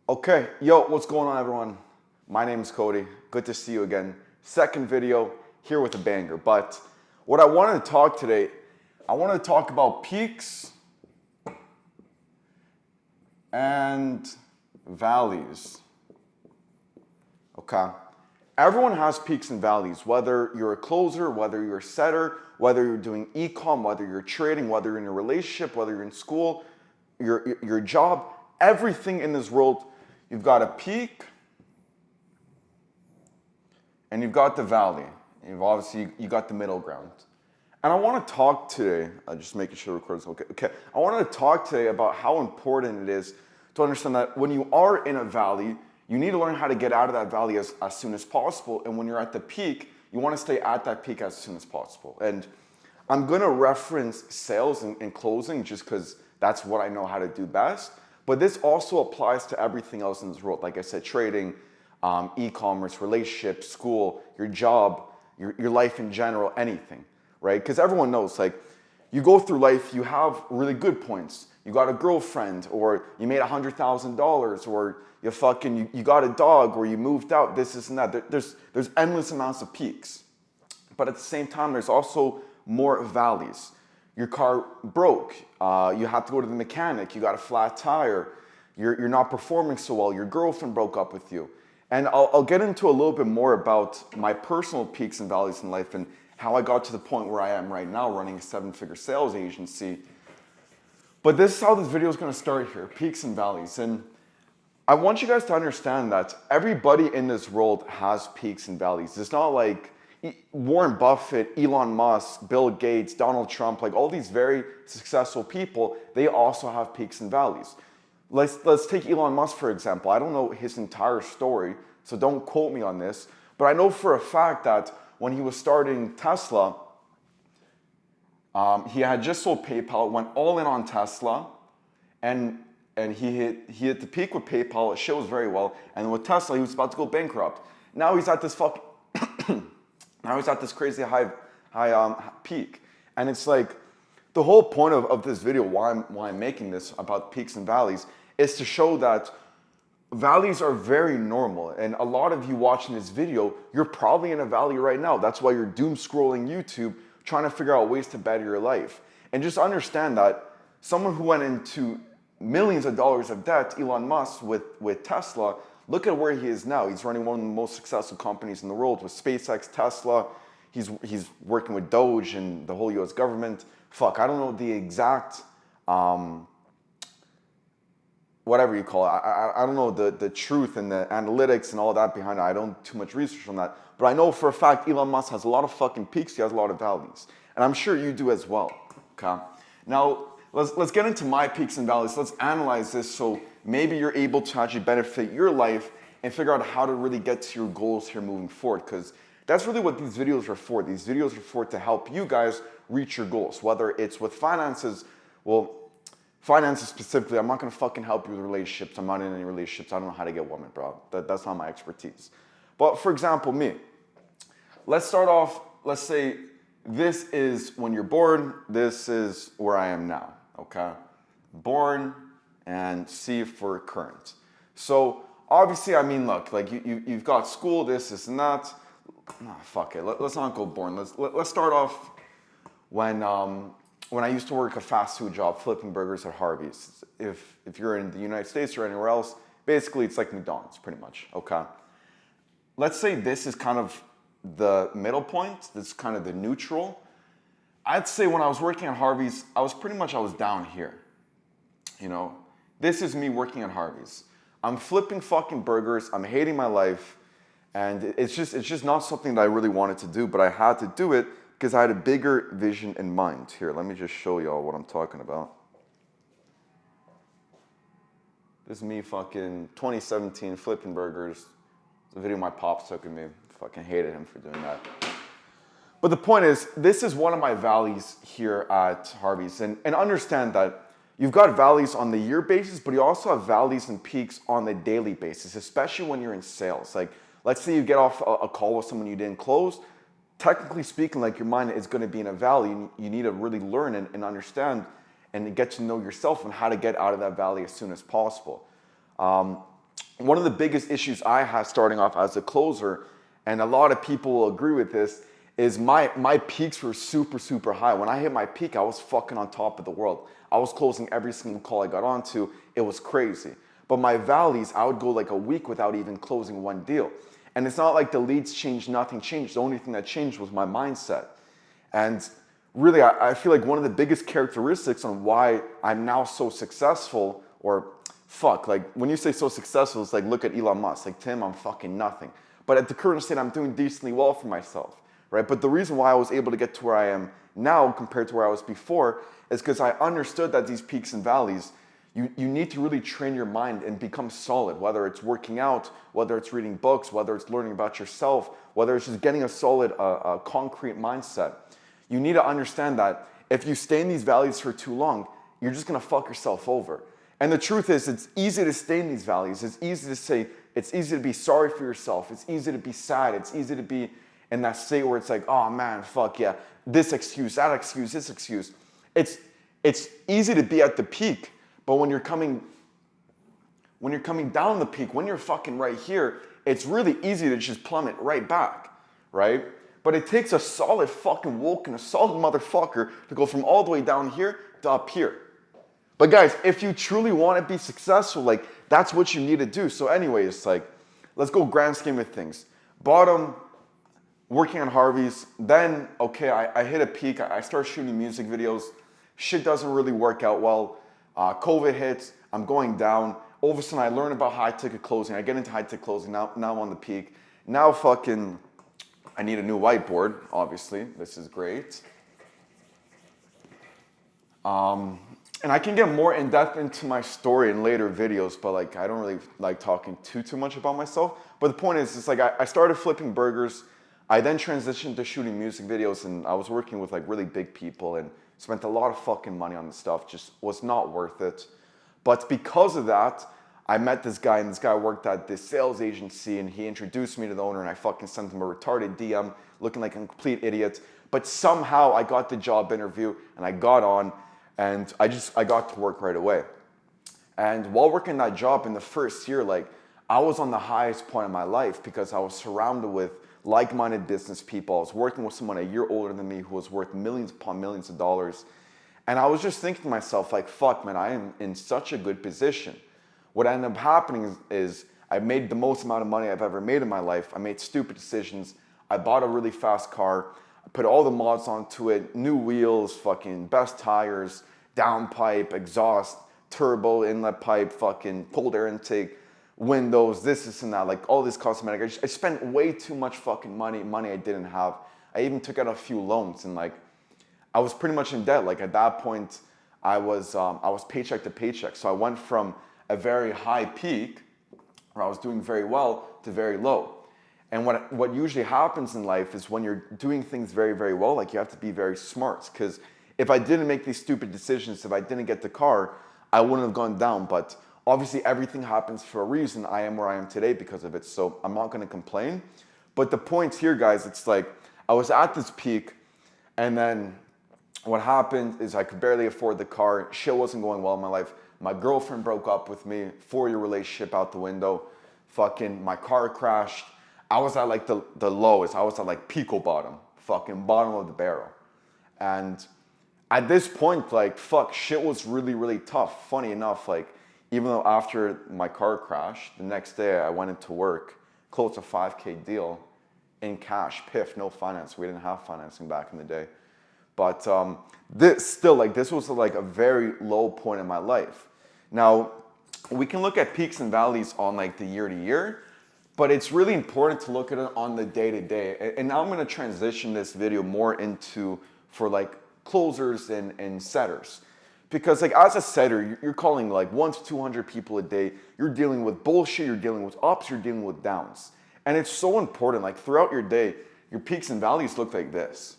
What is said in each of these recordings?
Okay, yo, what's going on, everyone? My name is Cody. Good to see you again. Second video here with a banger. But what I wanted to talk today, I wanted to talk about peaks and valleys. Okay, everyone has peaks and valleys. Whether you're a closer, whether you're a setter, whether you're doing e-com, whether you're trading, whether you're in a relationship, whether you're in school, your job, everything in this world, you've got a peak and you've got the valley. You've obviously you got the middle ground. And I want to talk today, just making sure the recording's okay. Okay, I wanted to talk today about how important it is to understand that when you are in a valley, you need to learn how to get out of that valley as soon as possible. And when you're at the peak, you want to stay at that peak as soon as possible. And I'm going to reference sales and closing just because that's what I know how to do best. But this also applies to everything else in this world. Like I said, trading, e-commerce, relationships, school, your job, your life in general, anything, right? Because everyone knows, like, you go through life, you have really good points. You got a girlfriend, or you made $100,000, or you got a dog, or you moved out, this and that. There's endless amounts of peaks. But at the same time, there's also more valleys. Your car broke, you have to go to the mechanic, you got a flat tire, you're not performing so well, your girlfriend broke up with you. And I'll get into a little bit more about my personal peaks and valleys in life and how I got to the point where I am right now running a 7-figure sales agency. But this is how this video is going to start here, peaks and valleys. And I want you guys to understand that everybody in this world has peaks and valleys. It's not like Warren Buffett, Elon Musk, Bill Gates, Donald Trump, like all these very successful people, they also have peaks and valleys. Let's take Elon Musk, for example. I don't know his entire story, so don't quote me on this, but I know for a fact that when he was starting Tesla, he had just sold PayPal, went all in on Tesla, and he hit the peak with PayPal. It shows very well. And with Tesla, he was about to go bankrupt. Now he's at this now he's at this crazy high peak. And it's like, the whole point of this video, why I'm making this about peaks and valleys, is to show that valleys are very normal. And a lot of you watching this video, you're probably in a valley right now. That's why you're doom scrolling YouTube, trying to figure out ways to better your life. And just understand that someone who went into millions of dollars of debt, Elon Musk with Tesla, look at where he is now. He's running one of the most successful companies in the world with SpaceX, Tesla. He's working with Doge and the whole US government. Fuck, I don't know the exact, whatever you call it. I don't know the truth and the analytics and all that behind it. I don't do too much research on that. But I know for a fact Elon Musk has a lot of fucking peaks. He has a lot of valleys. And I'm sure you do as well, okay? Now, let's get into my peaks and valleys. Let's analyze this so maybe you're able to actually benefit your life and figure out how to really get to your goals here moving forward. Because that's really what these videos are for. These videos are for to help you guys reach your goals, whether it's with finances. Well, finances specifically, I'm not gonna fucking help you with relationships. I'm not in any relationships. I don't know how to get women, bro. That's not my expertise. But for example, me, let's start off, let's say this is when you're born, this is where I am now, okay? Born and C for current. So obviously, I mean, look, like you've got school, this and that. Nah, fuck it. Let's not go born. Let's start off when I used to work a fast food job flipping burgers at Harvey's. If you're in the United States or anywhere else, basically it's like McDonald's, pretty much. Okay. Let's say this is kind of the middle point. This is kind of the neutral. I'd say when I was working at Harvey's, I was down here. You know, this is me working at Harvey's. I'm flipping fucking burgers. I'm hating my life. And it's just not something that I really wanted to do, but I had to do it because I had a bigger vision in mind. Here, let me just show y'all what I'm talking about. This is me fucking 2017 flipping burgers. It's a video my pops took of me. Fucking hated him for doing that. But the point is, this is one of my valleys here at Harvey's. And understand that you've got valleys on the year basis, but you also have valleys and peaks on the daily basis, especially when you're in sales. Like, let's say you get off a call with someone you didn't close. Technically speaking, like your mind is going to be in a valley. You need to really learn and understand and get to know yourself and how to get out of that valley as soon as possible. one of the biggest issues I have starting off as a closer, and a lot of people will agree with this, is my peaks were super, super high. When I hit my peak, I was fucking on top of the world. I was closing every single call I got onto. It was crazy. But my valleys, I would go like a week without even closing one deal. And it's not like the leads changed, nothing changed. The only thing that changed was my mindset. And really, I feel like one of the biggest characteristics on why I'm now so successful, or fuck, like when you say so successful, it's like look at Elon Musk. Like Tim, I'm fucking nothing. But at the current state, I'm doing decently well for myself, right? But the reason why I was able to get to where I am now compared to where I was before is because I understood that these peaks and valleys, you need to really train your mind and become solid, whether it's working out, whether it's reading books, whether it's learning about yourself, whether it's just getting a solid, concrete mindset. You need to understand that if you stay in these valleys for too long, you're just gonna fuck yourself over. And the truth is, it's easy to stay in these valleys. It's easy to say, it's easy to be sorry for yourself. It's easy to be sad. It's easy to be in that state where it's like, oh man, fuck yeah, this excuse, that excuse, this excuse. It's easy to be at the peak, but when you're coming down the peak, when you're fucking right here, it's really easy to just plummet right back, right? But it takes a solid fucking woke and a solid motherfucker to go from all the way down here to up here. But guys, if you truly want to be successful, like that's what you need to do. So anyways, like let's go grand scheme of things. Bottom, working on Harvey's, then okay, I hit a peak. I start shooting music videos. Shit doesn't really work out well. COVID hits, I'm going down. All of a sudden I learn about high ticket closing. I get into high ticket closing, now I'm on the peak. Now fucking, I need a new whiteboard, obviously. This is great. And I can get more in depth into my story in later videos, but like I don't really like talking too much about myself. But the point is, it's like I started flipping burgers. I then transitioned to shooting music videos, and I was working with like really big people and spent a lot of fucking money on this stuff. Just was not worth it. But because of that, I met this guy, and this guy worked at this sales agency, and he introduced me to the owner, and I fucking sent him a retarded DM looking like a complete idiot. But somehow I got the job interview, and I got on, and I got to work right away. And while working that job in the first year, like I was on the highest point of my life because I was surrounded with like-minded business people. I was working with someone a year older than me who was worth millions upon millions of dollars. And I was just thinking to myself, like, fuck, man, I am in such a good position. What ended up happening is I made the most amount of money I've ever made in my life. I made stupid decisions. I bought a really fast car. I put all the mods onto it, new wheels, fucking best tires, downpipe, exhaust, turbo, inlet pipe, fucking cold air intake, windows, this and that, like all this cosmetic. I spent way too much fucking money I didn't have. I even took out a few loans, and like I was pretty much in debt. Like at that point, I was paycheck to paycheck. So I went from a very high peak, where I was doing very well, to very low. And what usually happens in life is when you're doing things very, very well, like you have to be very smart. Because if I didn't make these stupid decisions, if I didn't get the car, I wouldn't have gone down. But obviously everything happens for a reason. I am where I am today because of it. So I'm not gonna complain. But the point here, guys, it's like I was at this peak, and then what happened is I could barely afford the car. Shit wasn't going well in my life. My girlfriend broke up with me, 4-year relationship out the window. Fucking my car crashed. I was at like the lowest. I was at like pico bottom, fucking bottom of the barrel. And at this point, like, fuck, shit was really, really tough. Funny enough, like, even though after my car crashed, the next day I went into work, closed a 5K deal in cash, piff, no finance. We didn't have financing back in the day. But this was like a very low point in my life. Now, we can look at peaks and valleys on like the year to year, but it's really important to look at it on the day to day. And now I'm gonna transition this video more into for like closers and setters. Because like as a setter, you're calling like 100 to 200 people a day. You're dealing with bullshit, you're dealing with ups, you're dealing with downs. And it's so important, like throughout your day, your peaks and valleys look like this.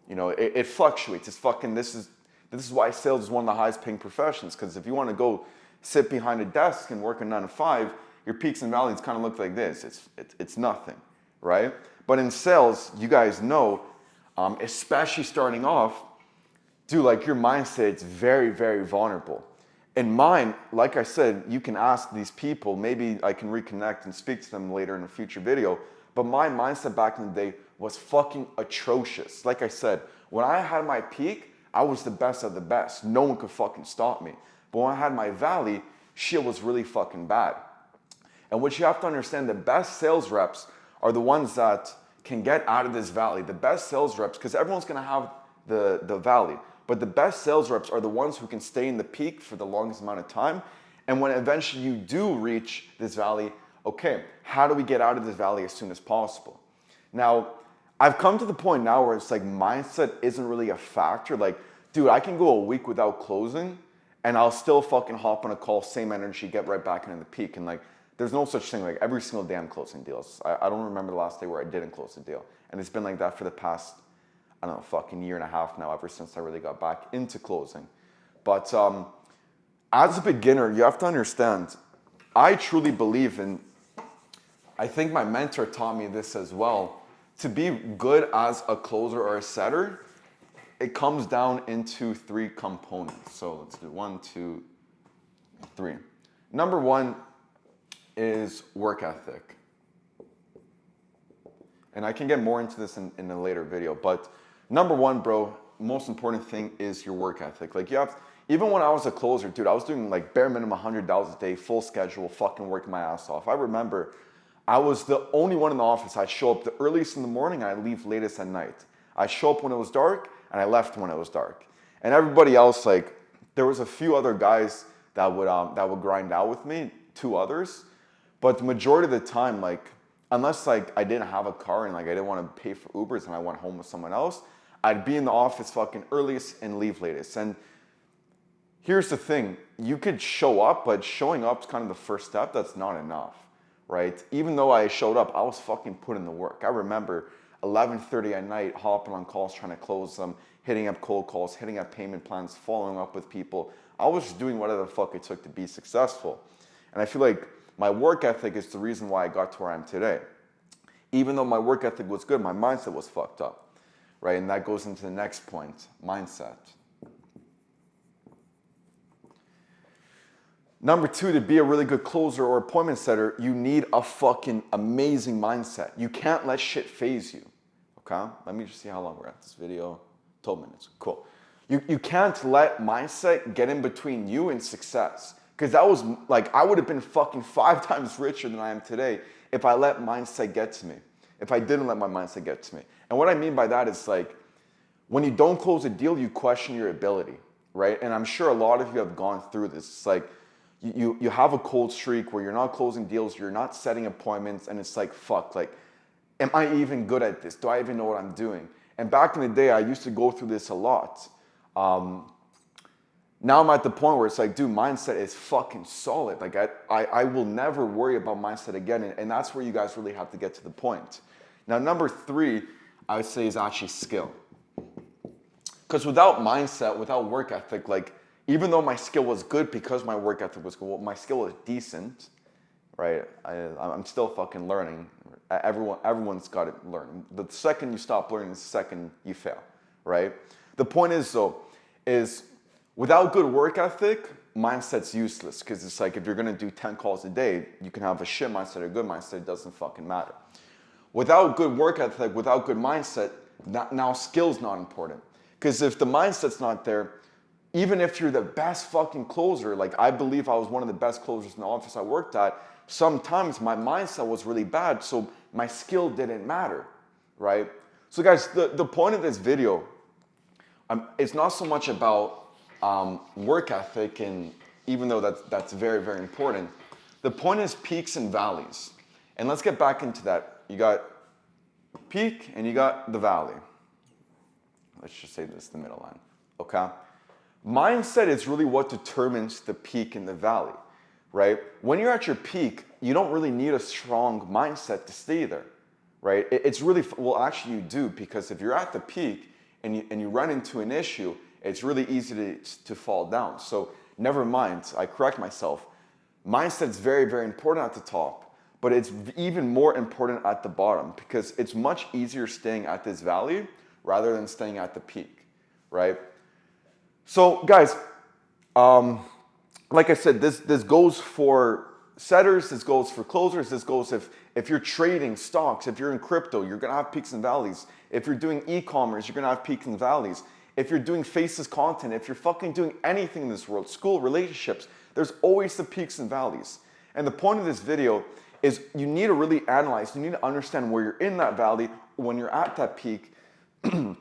You know, it fluctuates. It's fucking, this is why sales is one of the highest paying professions. Because if you want to go sit behind a desk and work a 9 to 5, your peaks and valleys kind of look like this. It's nothing, right? But in sales, you guys know, especially starting off, dude, like your mindset, it's very, very vulnerable. In mine, like I said, you can ask these people, maybe I can reconnect and speak to them later in a future video, but my mindset back in the day was fucking atrocious. Like I said, when I had my peak, I was the best of the best. No one could fucking stop me. But when I had my valley, shit was really fucking bad. And what you have to understand, the best sales reps are the ones that can get out of this valley. The best sales reps, because everyone's gonna have the valley, but the best sales reps are the ones who can stay in the peak for the longest amount of time. And when eventually you do reach this valley, okay, how do we get out of this valley as soon as possible? Now, I've come to the point now where it's like mindset isn't really a factor. Like, dude, I can go a week without closing and I'll still fucking hop on a call, same energy, get right back into the peak. And like, there's no such thing. Like every single day I'm closing deals. I don't remember the last day where I didn't close a deal. And it's been like that for the past, I don't know, fucking year and a half now, ever since I really got back into closing. But as a beginner, you have to understand, I truly believe in, I think my mentor taught me this as well, to be good as a closer or a setter, it comes down into 3 components. So let's do 1, 2, 3. Number 1 is work ethic. And I can get more into this in a later video, but number 1, bro, most important thing is your work ethic. Like you have, even when I was a closer, dude, I was doing like bare minimum $100 a day, full schedule, fucking working my ass off. I remember I was the only one in the office. I show up the earliest in the morning, I leave latest at night. I show up when it was dark, and I left when it was dark. And everybody else, like, there was a few other guys that would grind out with me, 2 others, but the majority of the time, like, unless like I didn't have a car and like I didn't want to pay for Ubers and I went home with someone else, I'd be in the office fucking earliest and leave latest. And here's the thing, you could show up, but showing up is kind of the first step. That's not enough, right? Even though I showed up, I was fucking putting the work. I remember 11:30 at night, hopping on calls, trying to close them, hitting up cold calls, hitting up payment plans, following up with people. I was just doing whatever the fuck it took to be successful. And I feel like my work ethic is the reason why I got to where I am today. Even though my work ethic was good, my mindset was fucked up, right? And that goes into the next point, mindset. Number 2, to be a really good closer or appointment setter, you need a fucking amazing mindset. You can't let shit phase you, okay? Let me just see how long we're at this video. 12 minutes, cool. You can't let mindset get in between you and success. Because that was, like, I would have been fucking 5 times richer than I am today if I let mindset get to me. If I didn't let my mindset get to me. And what I mean by that is, like, when you don't close a deal, you question your ability, right? And I'm sure a lot of you have gone through this. It's like, you have a cold streak where you're not closing deals, you're not setting appointments, and it's like, fuck, like, am I even good at this? Do I even know what I'm doing? And back in the day, I used to go through this a lot. Now I'm at the point where it's like, dude, mindset is fucking solid. Like I will never worry about mindset again. And that's where you guys really have to get to the point. Now, number 3, I would say is actually skill. Because without mindset, without work ethic, like, even though my skill was good because my work ethic was good, well, my skill was decent, right? I'm still fucking learning. Everyone's got to learn. The second you stop learning, the second you fail, right? The point is, though, is without good work ethic, mindset's useless. Because it's like, if you're going to do 10 calls a day, you can have a shit mindset or a good mindset, it doesn't fucking matter. Without good work ethic, without good mindset, now skill's not important. Because if the mindset's not there, even if you're the best fucking closer, like I believe I was one of the best closers in the office I worked at, sometimes my mindset was really bad, so my skill didn't matter, right? So guys, the point of this video, it's not so much about work ethic, and even though that's very, very important, the point is peaks and valleys. And let's get back into that. You got peak and you got the valley. Let's just say this is the middle line, okay? Mindset is really what determines the peak and the valley, right? When you're at your peak, you don't really need a strong mindset to stay there, right? It's really, well, actually you do, because if you're at the peak and you run into an issue, it's really easy to fall down. So never mind, I correct myself. Mindset's very, very important at the top, but it's even more important at the bottom, because it's much easier staying at this valley rather than staying at the peak, right? So guys, like I said, this goes for setters, this goes for closers, this goes if you're trading stocks, if you're in crypto, you're gonna have peaks and valleys. If you're doing e-commerce, you're gonna have peaks and valleys. If you're doing faceless content, if you're fucking doing anything in this world, school, relationships, there's always the peaks and valleys. And the point of this video is you need to really analyze, you need to understand where you're in that valley, when you're at that peak, and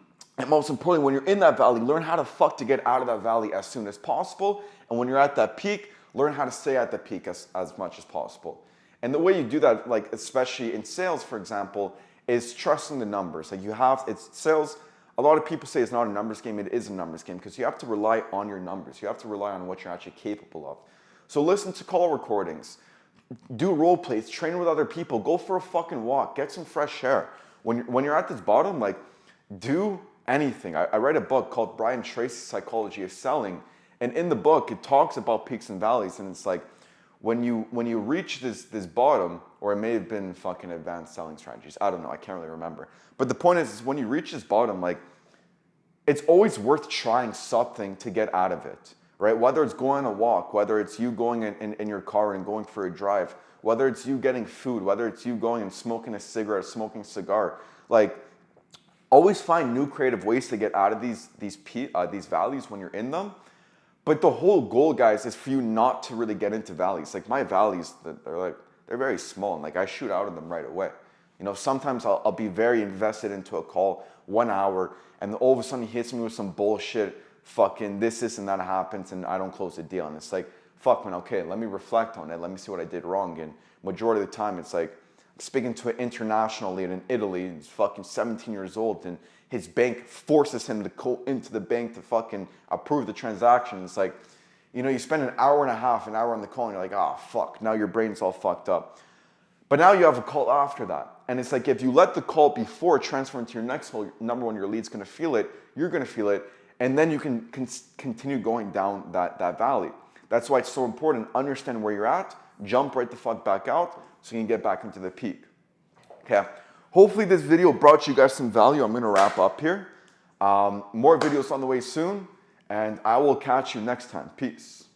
most importantly, when you're in that valley, learn how to get out of that valley as soon as possible. And when you're at that peak, learn how to stay at the peak as much as possible. And the way you do that, like especially in sales, for example, is trusting the numbers. Like it's sales. A lot of people say it's not a numbers game. It is a numbers game because you have to rely on your numbers. You have to rely on what you're actually capable of. So listen to call recordings, do role plays, train with other people, go for a fucking walk, get some fresh air. When you're at this bottom, like do anything. I read a book called Brian Tracy's Psychology of Selling, and in the book it talks about peaks and valleys, and it's like when you reach this bottom, or it may have been fucking advanced selling strategies, I don't know, I can't really remember. But the point is when you reach this bottom, like it's always worth trying something to get out of it, right? Whether it's going on a walk, whether it's you going in your car and going for a drive, whether it's you getting food, whether it's you going and smoking a cigarette, smoking a cigar, like always find new creative ways to get out of these valleys when you're in them. But the whole goal, guys, is for you not to really get into valleys. Like my valleys, they're very small, and like I shoot out of them right away. You know, sometimes I'll be very invested into a call, 1 hour, and all of a sudden he hits me with some bullshit, fucking this and that happens, and I don't close the deal. And it's like, fuck man, okay, let me reflect on it. Let me see what I did wrong. And majority of the time, it's like, speaking to an international lead in Italy, he's fucking 17 years old, and his bank forces him to go into the bank to fucking approve the transaction. It's like, you know, you spend an hour and a half, an hour on the call, and you're like, oh, fuck, now your brain's all fucked up. But now you have a call after that. And it's like, if you let the call before transfer into your next call, number one, your lead's gonna feel it, you're gonna feel it, and then you can continue going down that valley. That's why it's so important, understand where you're at, jump right the fuck back out, so you can get back into the peak. Okay, hopefully this video brought you guys some value. I'm gonna wrap up here. More videos on the way soon, and I will catch you next time. Peace.